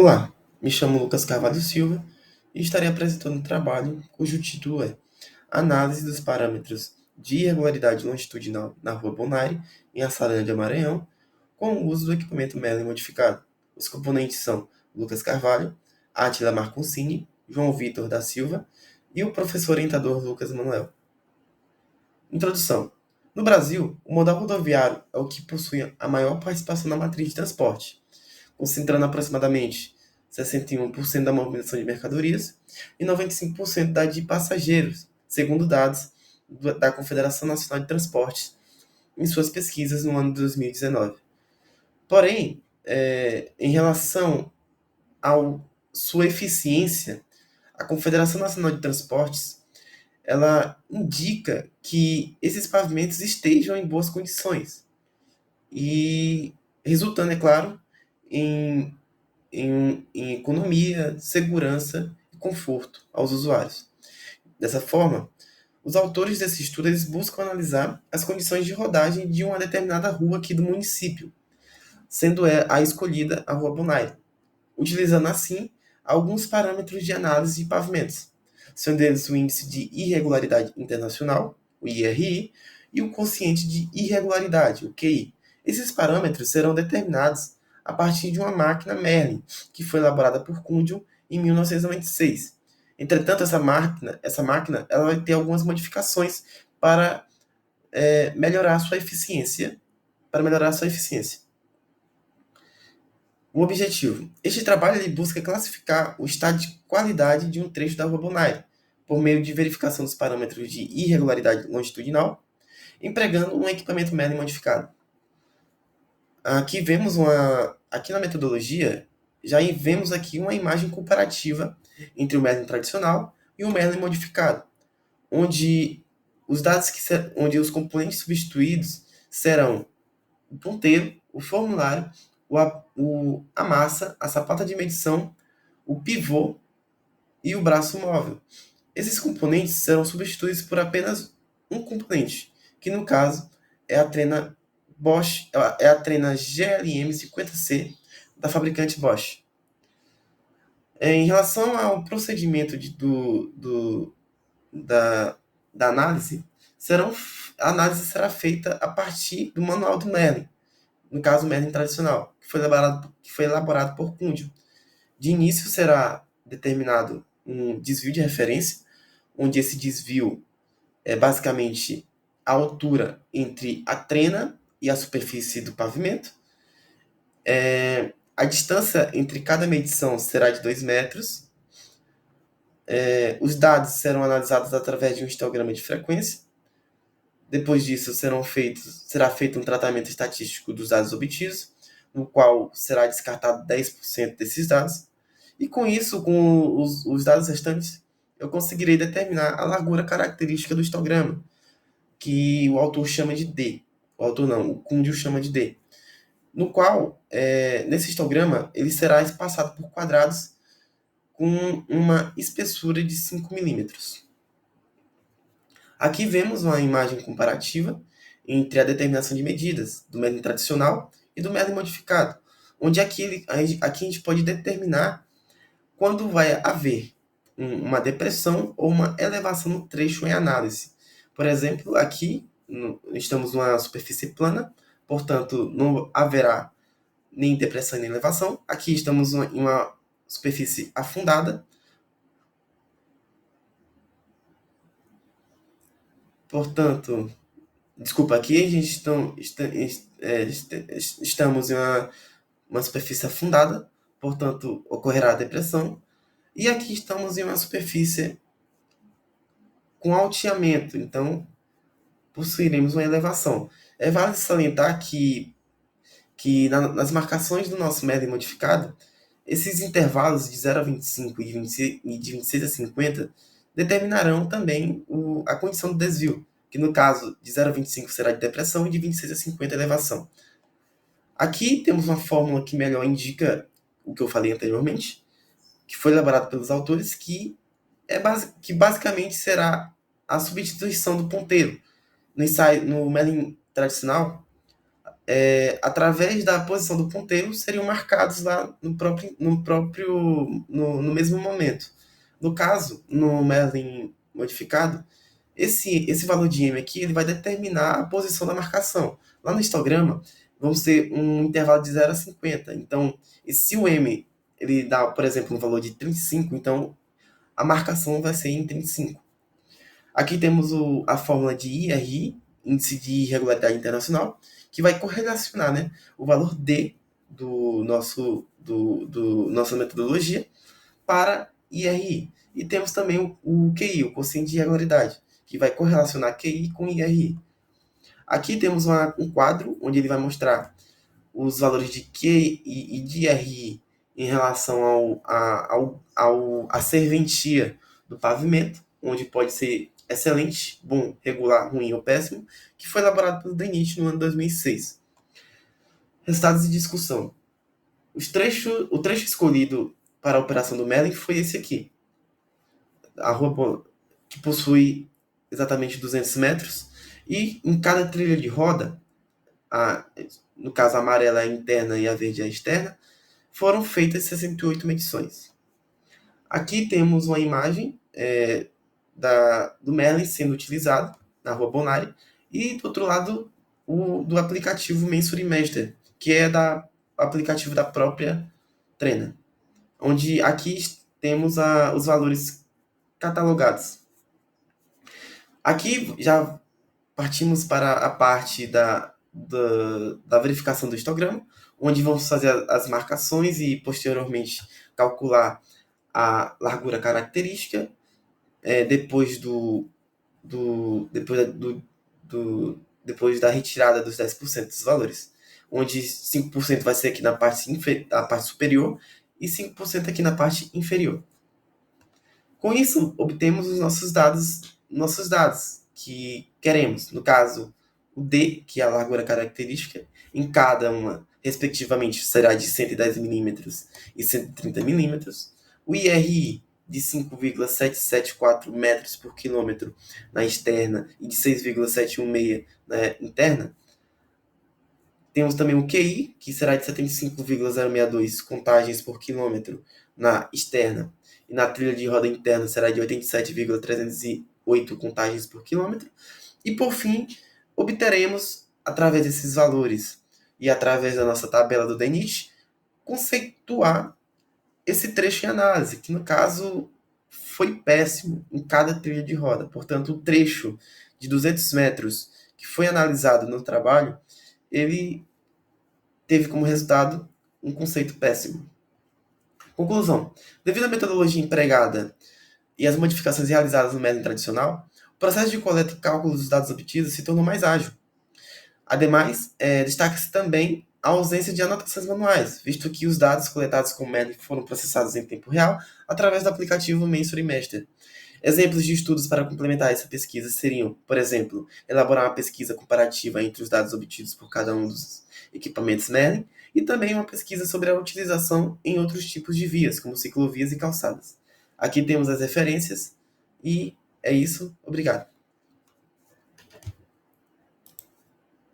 Olá, me chamo Lucas Carvalho Silva e estarei apresentando um trabalho cujo título é Análise dos parâmetros de irregularidade longitudinal na Rua Bonaire, em Açarândia, Maranhão, com o uso do equipamento Merlin modificado. Os componentes são Lucas Carvalho, Átila Marconcini, João Vitor da Silva e o professor orientador Lucas Manuel. Introdução. No Brasil, o modal rodoviário é o que possui a maior participação na matriz de transporte, concentrando aproximadamente 61% da movimentação de mercadorias e 95% da de passageiros, segundo dados da Confederação Nacional de Transportes em suas pesquisas no ano de 2019. Porém, em relação à sua eficiência, a Confederação Nacional de Transportes ela indica que esses pavimentos estejam em boas condições e resultando, é claro, em em economia, segurança e conforto aos usuários. Dessa forma, os autores desse estudo eles buscam analisar as condições de rodagem de uma determinada rua aqui do município, sendo a escolhida a Rua Bonaire, utilizando assim alguns parâmetros de análise de pavimentos, sendo eles o Índice de Irregularidade Internacional, o IRI, e o Quociente de Irregularidade, o QI. Esses parâmetros serão determinados a partir de uma máquina Merlin, que foi elaborada por Kundium em 1996. Entretanto, essa máquina ela vai ter algumas modificações para melhorar a sua eficiência, para melhorar a sua eficiência. O objetivo. Este trabalho ele busca classificar o estado de qualidade de um trecho da Rua Bonaire, por meio de verificação dos parâmetros de irregularidade longitudinal, empregando um equipamento Merlin modificado. Aqui na metodologia, já vemos aqui uma imagem comparativa entre o Merlin tradicional e o Merlin modificado, onde onde os componentes substituídos serão o ponteiro, o formulário, a massa, a sapata de medição, o pivô e o braço móvel. Esses componentes serão substituídos por apenas um componente, que no caso é a trena Bosch, é a trena GLM 50C da fabricante Bosch. Em relação ao procedimento da, da análise, a análise será feita a partir do manual do Merlin, no caso o Merlin tradicional, que foi elaborado por Kundium. De início será determinado um desvio de referência, onde esse desvio é basicamente a altura entre a trena e a superfície do pavimento. A distância entre cada medição será de 2 metros. Os dados serão analisados através de um histograma de frequência. Depois disso, será feito um tratamento estatístico dos dados obtidos, no qual será descartado 10% desses dados. E com isso, com os dados restantes, eu conseguirei determinar a largura característica do histograma, que o autor chama de D. O autor não, o Kundium chama de D. No qual, nesse histograma, ele será espaçado por quadrados com uma espessura de 5 milímetros. Aqui vemos uma imagem comparativa entre a determinação de medidas do Merlin tradicional e do Merlin modificado, onde aqui a gente pode determinar quando vai haver uma depressão ou uma elevação no trecho em análise. Por exemplo, aqui estamos numa superfície plana, portanto não haverá nem depressão nem elevação. Aqui estamos em uma superfície afundada, portanto, desculpa, aqui a gente estamos em uma superfície afundada, portanto ocorrerá a depressão. E aqui estamos em uma superfície com alteamento, então possuiremos uma elevação. É válido salientar nas marcações do nosso Merlin modificado, esses intervalos de 0 a 25 e de 26 a 50 determinarão também a condição do desvio, que no caso de 0 a 25 será de depressão e de 26 a 50 elevação. Aqui temos uma fórmula que melhor indica o que eu falei anteriormente, que foi elaborado pelos autores, que basicamente será a substituição do ponteiro. No Merlin tradicional, através da posição do ponteiro, seriam marcados lá no mesmo momento. No caso, no Merlin modificado, esse valor de M aqui ele vai determinar a posição da marcação. Lá no histograma, vamos ter um intervalo de 0 a 50. Então, e se o M ele dá, por exemplo, um valor de 35, então a marcação vai ser em 35. Aqui temos a fórmula de IRI, Índice de Irregularidade Internacional, que vai correlacionar, né, o valor D do nossa metodologia para IRI. E temos também o QI, o Quociente de Irregularidade, que vai correlacionar QI com IRI. Aqui temos um quadro onde ele vai mostrar os valores de QI e de IRI em relação à serventia do pavimento, onde pode ser excelente, bom, regular, ruim ou péssimo, que foi elaborado pelo DENIT no ano 2006. Resultados de discussão. O trecho escolhido para a operação do Merlin foi esse aqui. A rua que possui exatamente 200 metros, e em cada trilha de roda, no caso a amarela é a interna e a verde é a externa, foram feitas 68 medições. Aqui temos uma imagem do Merlin sendo utilizado na rua Bonari, e do outro lado do aplicativo MensureMaster, que é aplicativo da própria Trena, onde aqui temos os valores catalogados. Aqui já partimos para a parte da verificação do histograma, onde vamos fazer as marcações e posteriormente calcular a largura característica, depois depois da retirada dos 10% dos valores, onde 5% vai ser aqui na parte superior e 5% aqui na parte inferior. Com isso, obtemos os nossos dados que queremos. No caso, o D, que é a largura característica, em cada uma, respectivamente, será de 110 milímetros e 130 milímetros. O IRI, de 5,774 metros por quilômetro na externa e de 6,716 na interna. Temos também o QI, que será de 75,062 contagens por quilômetro na externa, e na trilha de roda interna será de 87,308 contagens por quilômetro. E por fim, obteremos, através desses valores e através da nossa tabela do DENIT, conceituar esse trecho em análise, que no caso foi péssimo em cada trilha de roda. Portanto, o trecho de 200 metros que foi analisado no trabalho, ele teve como resultado um conceito péssimo. Conclusão. Devido à metodologia empregada e às modificações realizadas no método tradicional, o processo de coleta e cálculo dos dados obtidos se tornou mais ágil. Ademais, destaca-se também a ausência de anotações manuais, visto que os dados coletados com o método foram processados em tempo real através do aplicativo MensureMaster. Exemplos de estudos para complementar essa pesquisa seriam, por exemplo, elaborar uma pesquisa comparativa entre os dados obtidos por cada um dos equipamentos Merlin, e também uma pesquisa sobre a utilização em outros tipos de vias, como ciclovias e calçadas. Aqui temos as referências, e é isso. Obrigado.